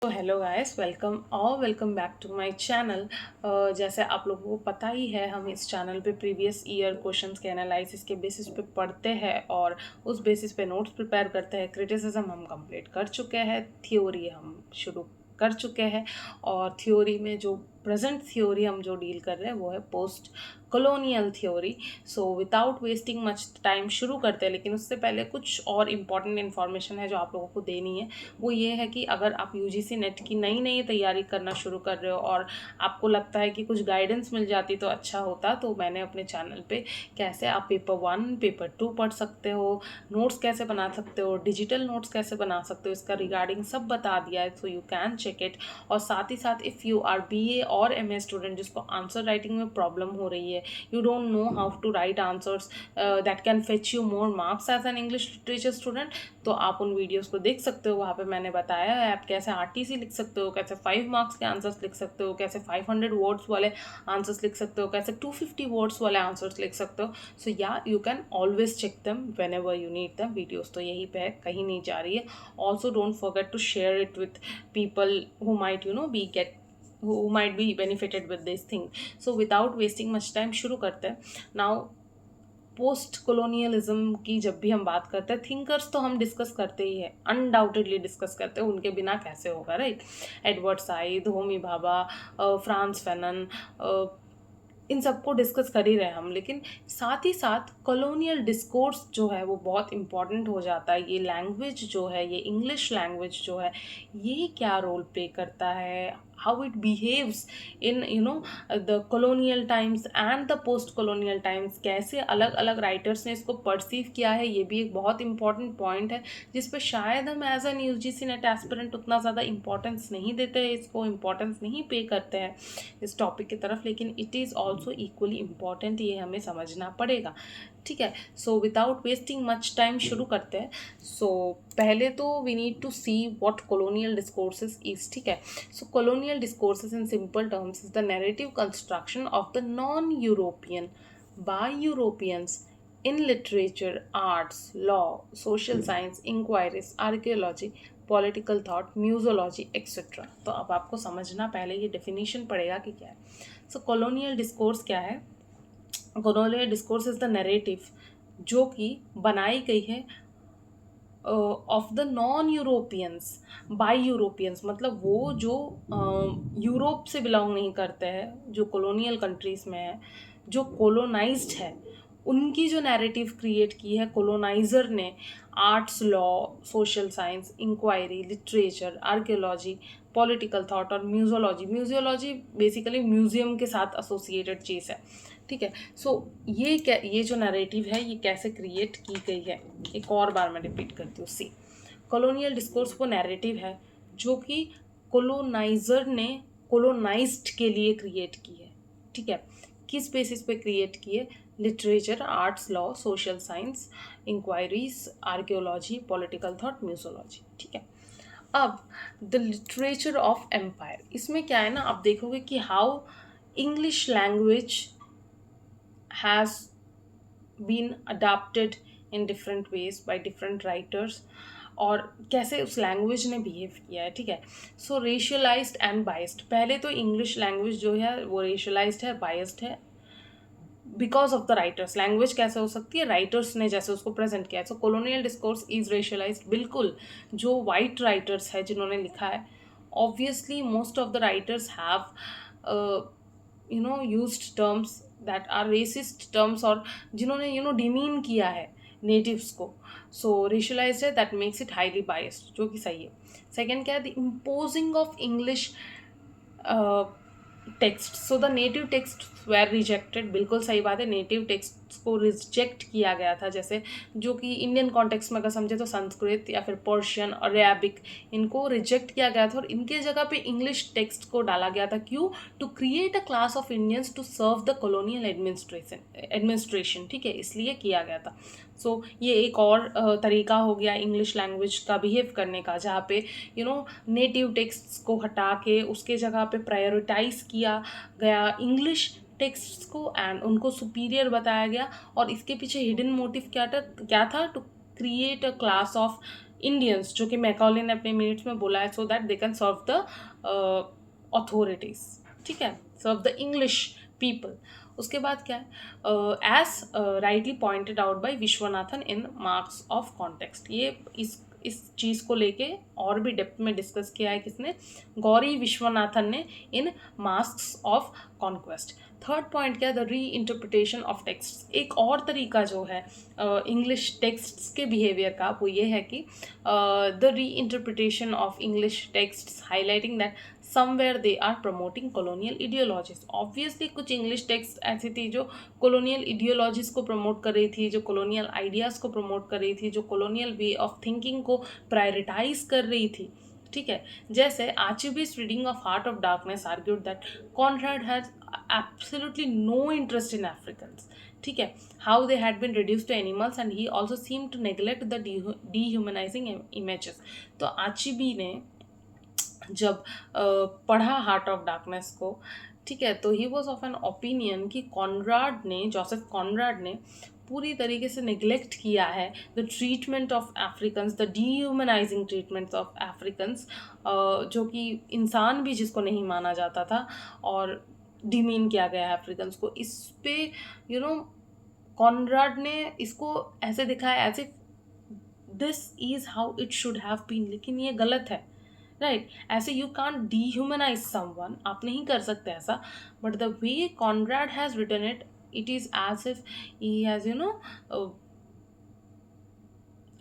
तो hello guys, welcome back to my channel. जैसे आप लोगों को पता ही है, हम इस चैनल पे प्रीवियस ईयर क्वेश्चंस के एनालिसिस के बेसिस पे पढ़ते हैं और उस बेसिस पे नोट्स प्रिपेयर करते हैं। क्रिटिसिज्म हम कंप्लीट कर चुके हैं, थ्योरी हम शुरू कर चुके हैं और थ्योरी में जो प्रेजेंट थ्योरी हम जो डील कर रहे हैं वो है पोस्ट कॉलोनियल थ्योरी। सो विदाउट वेस्टिंग मच टाइम शुरू करते हैं, लेकिन उससे पहले कुछ और इम्पॉर्टेंट इन्फॉर्मेशन है जो आप लोगों को देनी है। वो ये है कि अगर आप यूजीसी नेट की नई नई तैयारी करना शुरू कर रहे हो और आपको लगता है कि कुछ गाइडेंस मिल जाती तो अच्छा होता, तो मैंने अपने चैनल पे कैसे आप पेपर 1 पेपर 2 पढ़ सकते हो, नोट्स कैसे बना सकते हो, डिजिटल नोट्स कैसे बना सकते हो, इसका रिगार्डिंग सब बता दिया है। So you can check it. और साथ ही साथ इफ़ यू आर बीए और एमए स्टूडेंट जिसको आंसर राइटिंग में प्रॉब्लम हो रही है, you don't know how to write answers that can fetch you more marks as an English literature student, तो आप उन वीडियोस को देख सकते हो। वहाँ पे मैंने बताया है आप कैसे आरटीसी लिख सकते हो, कैसे 5 मार्क्स के आंसर्स लिख सकते हो, कैसे 500 वर्ड्स वाले आंसर्स लिख सकते हो, कैसे 250 वर्ड्स वाले आंसर्स लिख सकते हो। सो या you can always check them whenever you need them. Videos तो यहीं पे है, कहीं नहीं जा रही है। Also don't forget to share it with people who might be get who might be benefited with this thing. So without wasting much time शुरू करते हैं नाउ। पोस्ट कॉलोनियलिज्म की जब भी हम बात करते हैं, थिंकर्स तो हम डिस्कस करते ही हैं, अनडाउटेडली डिस्कस करते हैं, उनके बिना कैसे होगा, right. Edward Said, Homi Bhabha, Frantz Fanon, इन सबको डिस्कस कर ही रहे हैं हम। लेकिन साथ ही साथ कॉलोनियल डिस्कोर्स जो है वो बहुत इंपॉर्टेंट हो जाता है। ये लैंग्वेज जो है, ये इंग्लिश लैंग्वेज जो है, ये क्या रोल प्ले करता है, how it behaves in the colonial times and the post colonial times, कैसे अलग अलग राइटर्स ने इसको परसीव किया है, ये भी एक बहुत इंपॉर्टेंट पॉइंट है जिस पे शायद हम as an UGC NET aspirant उतना ज़्यादा इंपॉर्टेंस नहीं देते हैं, इसको इंपॉर्टेंस नहीं पे करते हैं इस टॉपिक की तरफ, लेकिन it is also equally important, ये हमें समझना पड़ेगा, ठीक है। So without wasting much time शुरू करते हैं। सो पहले तो we need to see what colonial discourses is, ठीक है। So colonial discourses in simple terms is the narrative construction of the non European by Europeans in literature, arts, law, social science, inquiries, archaeology, political thought, museology etcetera. तो अब आपको समझना पहले ये definition पड़ेगा कि क्या है। सो कॉलोनियल डिस्कोर्स क्या है? Colonial discourse is the narrative जो कि बनाई गई है of the non Europeans by Europeans, मतलब वो जो यूरोप से बिलोंग नहीं करते हैं, जो कॉलोनियल कंट्रीज में है, जो कोलोनाइज्ड है, उनकी जो नैरेटिव क्रिएट की है कॉलोनाइजर ने। Arts, law, social science, inquiry, literature, archaeology, political thought और म्यूजोलॉजी। म्यूजियोलॉजी बेसिकली म्यूजियम के साथ एसोसिएटेड चीज़ है, ठीक है। सो ये जो नैरेटिव है ये कैसे क्रिएट की गई है, एक और बार मैं रिपीट करती हूँ। सी कॉलोनियल डिस्कोर्स वो नैरेटिव है जो कि कोलोनाइजर ने कोलोनाइज्ड के लिए क्रिएट की है, ठीक है। किस बेसिस पे क्रिएट की है? Literature, arts, law, social science, inquiries, archaeology, political thought, museology, ठीक है। अब द लिटरेचर ऑफ एम्पायर, इसमें क्या है ना, आप देखोगे कि how English language has been adapted in different ways by different writers, और कैसे उस लैंग्वेज ने बिहेव किया है, ठीक है। सो रेशियलाइज्ड एंड बाइस्ड, पहले तो इंग्लिश लैंग्वेज जो है वो रेशियलाइज्ड है, बाइस्ड है because of the writers. Language कैसे हो सकती है? राइटर्स ने जैसे उसको प्रेजेंट किया है। So colonial discourse is racialized, बिल्कुल। जो वाइट राइटर्स है जिन्होंने लिखा है, obviously most of the writers have used terms that are racist terms, और जिन्होंने डिमीन किया है नेटिव्स को। सो रेशियलाइज्ड है, that makes it highly biased, जो कि सही है। सेकेंड क्या है? The imposing of English text, so the native text were rejected, बिल्कुल सही बात है, नेटिव टेक्स्ट को रिजेक्ट किया गया था। जैसे जो कि इंडियन कॉन्टेक्स्ट में अगर समझे तो संस्कृत या फिर पर्शियन और अरेबिक, इनको रिजेक्ट किया गया था और इनके जगह पे इंग्लिश टेक्स्ट को डाला गया था। क्यों? To create a class of Indians to serve the colonial administration, ठीक है, इसलिए किया गया था। सो ये एक और तरीका हो गया इंग्लिश लैंग्वेज का बिहेव करने का, जहाँ पे नेटिव टेक्स्ट्स को हटा के उसके जगह पे प्रायोरिटाइज किया गया इंग्लिश टेक्स्ट्स को एंड उनको सुपीरियर बताया गया। और इसके पीछे हिडन मोटिव क्या था? To create a class of Indians, जो कि मैकॉले ने अपने मिनट्स में बोला है, so that they can serve the authorities, ठीक है, सर्व द इंग्लिश पीपल। उसके बाद क्या है, as rightly pointed out by Viswanathan in marks of context, ये इस चीज़ को लेके और भी डेप्थ में डिस्कस किया है किसने, गौरी विश्वनाथन ने, in marks of conquest. Third point क्या है, the reinterpretation of text. एक और तरीका जो है इंग्लिश टेक्स्ट्स के बिहेवियर का, वो ये है कि the reinterpretation of English texts highlighting that somewhere they are promoting colonial ideologies. Obviously कुछ इंग्लिश टेक्स्ट ऐसी थी जो कॉलोनियल इडियोलॉजीज को प्रमोट कर रही थी, जो कॉलोनियल आइडियाज़ को प्रमोट कर रही थी, जो कॉलोनियल वे ऑफ थिंकिंग को प्रायोरिटाइज कर रही थी, ठीक है। जैसे Achebe's reading of heart of darkness argued that Conrad has absolutely no interest in Africans, ठीक है, how they had been reduced to animals and he also seem to neglect the dehumanizing images. तो Achebe ने जब पढ़ा heart of darkness को, ठीक है, तो he was of an opinion कि कॉनराड ने, जोसेफ कॉनराड ने पूरी तरीके से निगलेक्ट किया है the treatment of Africans, the dehumanizing treatment of Africans, जो कि इंसान भी जिसको नहीं माना जाता था और डिमीन किया गया है अफ्रीकन्स को। इस पे यू नो कॉनराड ने इसको ऐसे दिखाया as if this is how it should have been, लेकिन ये गलत है, राइट। ऐसे यू कांट डीह्यूमनाइज समवन, आप नहीं कर सकते ऐसा, but the way Conrad has written it, it is as if he has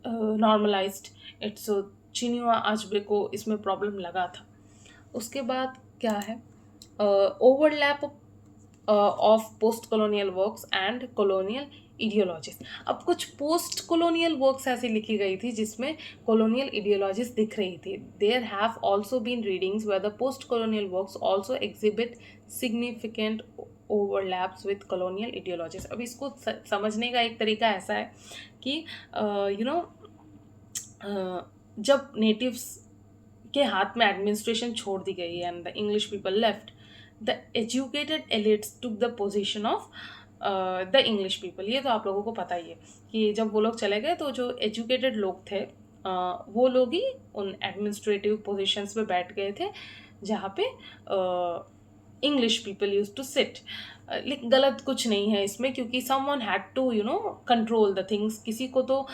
normalized it. So Chinua Achebe को इसमें प्रॉब्लम लगा था। उसके बाद क्या है, overlap of post colonial works and colonial ideologies. अब कुछ पोस्ट कॉलोनियल वर्क्स ऐसी लिखी गई थी जिसमें कॉलोनियल इडियोलॉजीज दिख रही थी। There have also been readings where the post colonial works also exhibit significant overlaps with colonial ideologies. अब इसको समझने का एक तरीका ऐसा है कि जब नेटिव्स के हाथ में एडमिनिस्ट्रेशन छोड़ दी गई and the English people left, the educated elites took the position of the English people. ये तो आप लोगों को पता ही है कि जब वो लोग चले गए तो जो एजुकेटेड लोग थे वो लोग ही उन एडमिनिस्ट्रेटिव पोजीशंस पे बैठ गए थे जहाँ पे English people use to sit. लेकिन गलत कुछ नहीं है इसमें, क्योंकि someone had to control the things. किसी को तो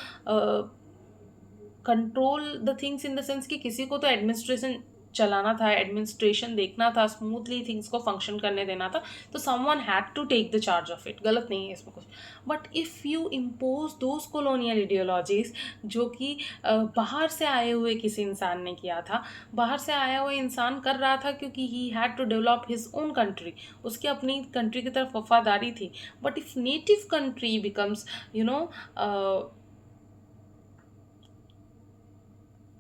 control the things in the sense कि किसी को तो एडमिनिस्ट्रेशन चलाना था, एडमिनिस्ट्रेशन देखना था, स्मूथली थिंग्स को फंक्शन करने देना था, तो someone had to take the charge of it. गलत नहीं है इसमें कुछ। But if you impose those colonial ideologies जो कि बाहर से आए हुए किसी इंसान ने किया था, बाहर से आया हुआ इंसान कर रहा था क्योंकि he had to develop his own country, उसकी अपनी कंट्री की तरफ वफादारी थी। But if native country becomes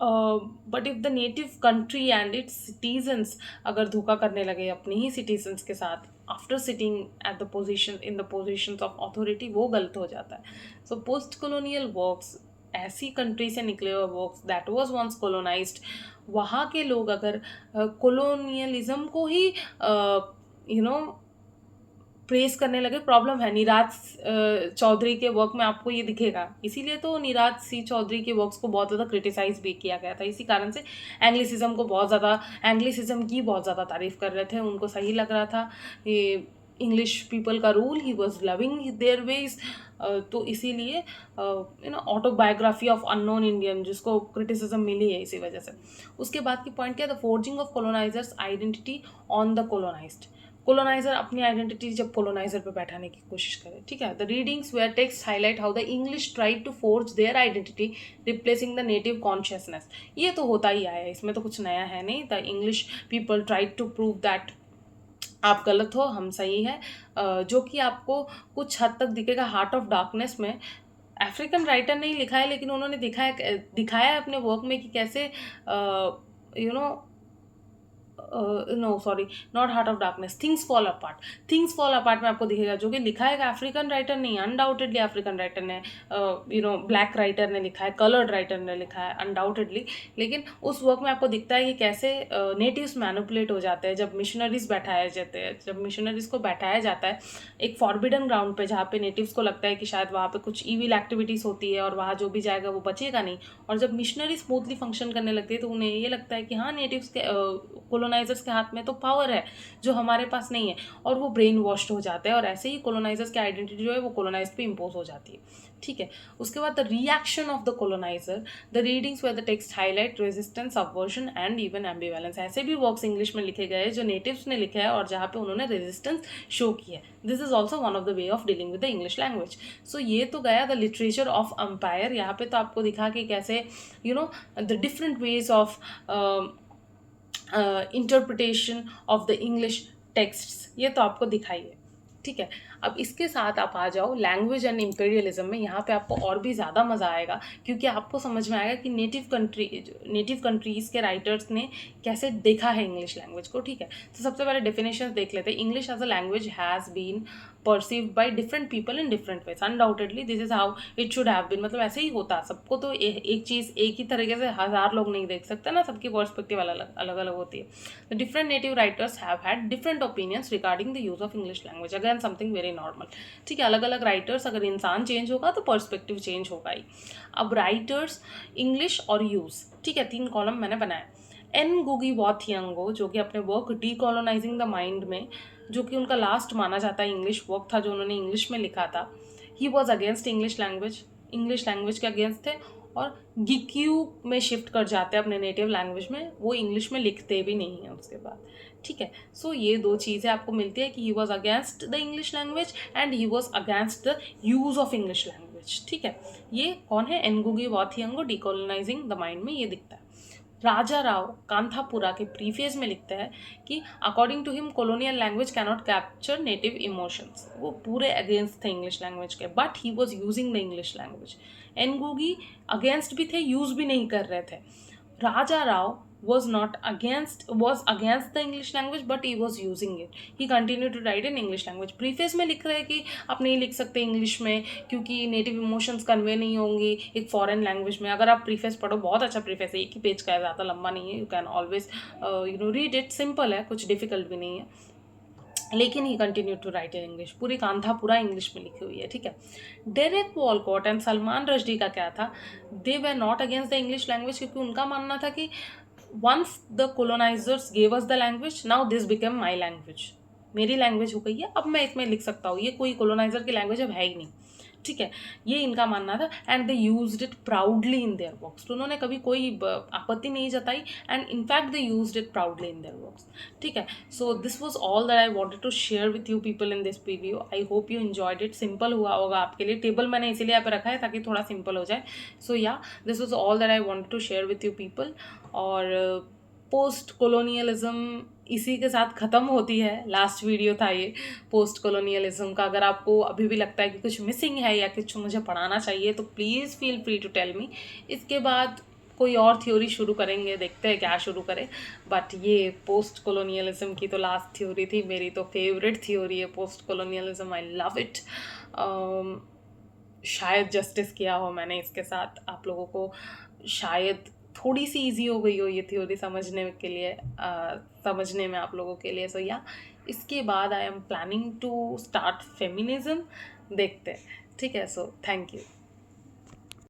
but if the native country and its citizens अगर धोखा करने लगे अपने ही सिटीजन्स के साथ after sitting at the position in the positions of authority, वो गलत हो जाता है। सो पोस्ट कॉलोनियल वर्क्स, ऐसी कंट्री से निकले हुए works that was once colonized, वहाँ के लोग अगर कॉलोनियलिज्म को ही प्रेस करने लगे, प्रॉब्लम है। नीराज चौधरी के वर्क में आपको ये दिखेगा, इसीलिए तो नीराज सी चौधरी के वर्क्स को बहुत ज़्यादा क्रिटिसाइज भी किया गया था। इसी कारण से एंग्लिसिज्म को बहुत ज़्यादा, एंग्लिसिज्म की बहुत ज़्यादा तारीफ़ कर रहे थे, उनको सही लग रहा था ये इंग्लिश पीपल का rule, he was loving their ways. तो इसीलिए ऑटोबायोग्राफी ऑफ अननोन इंडियन जिसको क्रिटिसिज्म मिली है इसी वजह से। उसके बाद की पॉइंट क्या है, the forging of colonizers identity on the colonized. Colonizer अपनी आइडेंटिटी जब कॉलोनाइजर पे बैठाने की कोशिश करे, ठीक है। The readings where text highlight how the English tried to forge their identity replacing the native consciousness. ये तो होता ही आया है, इसमें तो कुछ नया है नहीं। The English people tried to prove that आप गलत हो, हम सही है, जो कि आपको कुछ हद तक दिखेगा हार्ट ऑफ डार्कनेस में। अफ्रीकन राइटर ने ही लिखा है, लेकिन उन्होंने दिखाया है अपने वर्क में कि कैसे no sorry, not heart of darkness, things fall apart. Things fall apart में आपको दिखेगा, जो कि लिखा है अफ्रीकन राइटर नहीं, अनडाउटेडली अफ्रीकन राइटर ने, ब्लैक राइटर ने लिखा है, कलर्ड राइटर ने लिखा है अनडाउटेडली। लेकिन उस वर्क में आपको दिखता है कि कैसे नेटिव्स मैनिपुलेट हो जाते हैं जब मिशनरीज बैठाए जाते हैं, जब मिशनरीज को बैठाया जाता है एक फॉरबिडन ग्राउंड पे, जहाँ पे नेटिव्स को लगता है कि शायद वहाँ पे कुछ ईविल एक्टिविटीज़ होती है और वहाँ जो भी जाएगा वो बचेगा नहीं। और जब मिशनरी स्मूथली फंक्शन करने लगती है तो उन्हें ये लगता है कि हाँ, नेटिव्स के कोलोनाइजर्स के हाथ में तो पावर है जो हमारे पास नहीं है, और वो ब्रेन वॉश्ड हो जाते हैं, और ऐसे ही कोलोनाइजर्स की आइडेंटिटी जो है वो कोलोनाइज पे इम्पोज हो जाती है। ठीक है, उसके बाद the reaction of the colonizer, the readings where the text highlight resistance, aversion and even ambivalence. ऐसे भी वर्क्स इंग्लिश में लिखे गए जो नेटिव्स ने लिखे हैं और जहाँ पे उन्होंने रेजिस्टेंस शो किया है। This is also one of the way of dealing with the English language. So ये तो गया द लिटरेचर ऑफ अम्पायर। यहाँ पे तो आपको दिखा कि कैसे the different ways of interpretation of the English texts, ये तो आपको दिखाई है। ठीक है, अब इसके साथ आप आ जाओ लैंग्वेज एंड इम्पीरियलिज्म में। यहाँ पे आपको और भी ज़्यादा मज़ा आएगा, क्योंकि आपको समझ में आएगा कि नेटिव कंट्रीज़ के राइटर्स ने कैसे देखा है इंग्लिश लैंग्वेज को। ठीक है, तो सबसे पहले डेफिनेशन देख लेते हैं। English as a language has been perceived by different people in different ways, undoubtedly this is how it should have been. मतलब ऐसे ही होता, सबको तो एक चीज़ एक ही तरीके से हज़ार लोग नहीं देख सकते ना, सबकी पर्सपेक्टिव अलग अलग होती है। The different native writers have had different opinions regarding the use of English language, again something very normal. ठीक है, अलग अलग राइटर्स, अगर इंसान चेंज होगा तो पर्सपेक्टिव चेंज होगा ही। अब राइटर्स, इंग्लिश और यूज़, ठीक है, 3 कॉलम मैंने बनाया। एनगुगी वा थियांगो, जो कि अपने वर्क डीकोलोनाइजिंग द माइंड में, जो कि उनका लास्ट माना जाता है इंग्लिश वर्क था जो उन्होंने इंग्लिश में लिखा था, he was against English language के अगेंस्ट थे, और गिक्यू में शिफ्ट कर जाते हैं अपने नेटिव लैंग्वेज में, वो इंग्लिश में लिखते भी नहीं हैं उसके बाद। ठीक है, सो ये 2 चीज़ें आपको मिलती है कि he was against the English language and he was against the use of English language. ठीक है, ये कौन है? एनगुगी वा थियांगो, डीकोलोनाइजिंग द माइंड में ये दिखता है। राजा राव कांथापुरा के प्रीफेस में लिखता है कि according to him colonial language cannot capture native emotions. वो पूरे अगेंस्ट थे इंग्लिश लैंग्वेज के, but he was using the English language. Ngugi against भी थे, यूज भी नहीं कर रहे थे। Raja Rao was against the English language, but he was using it. He continued to write in English language. Preface में लिख रहे हैं कि आप नहीं लिख सकते इंग्लिश में क्योंकि नेटिव इमोशंस कन्वे नहीं होंगी एक फॉरेन लैंग्वेज में। अगर आप प्रीफेस पढ़ो, बहुत अच्छा प्रीफेस है, एक ही पेज का है, ज़्यादा लंबा नहीं है, you can always read it, simple है, कुछ डिफिकल्ट भी नहीं है। लेकिन he continue to write in English, पूरी कांथा पूरा इंग्लिश में लिखी हुई है। ठीक है, Derek Walcott and Salman Rushdie का क्या था? They were not against the English language, क्योंकि उनका मानना था कि once the colonizers gave us the language, now this became my language, मेरी लैंग्वेज हो गई है, अब मैं इसमें लिख सकता हूँ, ये कोई कोलोनाइजर की लैंग्वेज अब है ही नहीं। ठीक है, ये इनका मानना था। And they used it proudly in their works, तो उन्होंने कभी कोई आपत्ति नहीं जताई, and in fact they used it proudly in their works. ठीक है, so this was all that I wanted to share with you people in this video. I hope you enjoyed it. Simple हुआ होगा आपके लिए, टेबल मैंने इसीलिए यहाँ पे रखा है ताकि थोड़ा सिंपल हो जाए। सो या this was all that I wanted to share with you people. और पोस्ट कोलोनियलिज्म इसी के साथ ख़त्म होती है। लास्ट वीडियो था ये पोस्ट कोलोनियलिज्म का। अगर आपको अभी भी लगता है कि कुछ मिसिंग है या कुछ मुझे पढ़ाना चाहिए तो please feel free to tell me. इसके बाद कोई और थ्योरी शुरू करेंगे, देखते हैं क्या शुरू करें। बट ये पोस्ट कोलोनियलिज्म की तो लास्ट थ्योरी थी, मेरी तो फेवरेट थ्योरी है post colonialism. I love it. शायद जस्टिस किया हो मैंने इसके साथ आप लोगों को, शायद थोड़ी सी इजी हो गई हो ये थ्योरी समझने के लिए, समझने में आप लोगों के लिए। सो या इसके बाद I am planning to start feminism, देखते हैं। ठीक है, सो थैंक यू।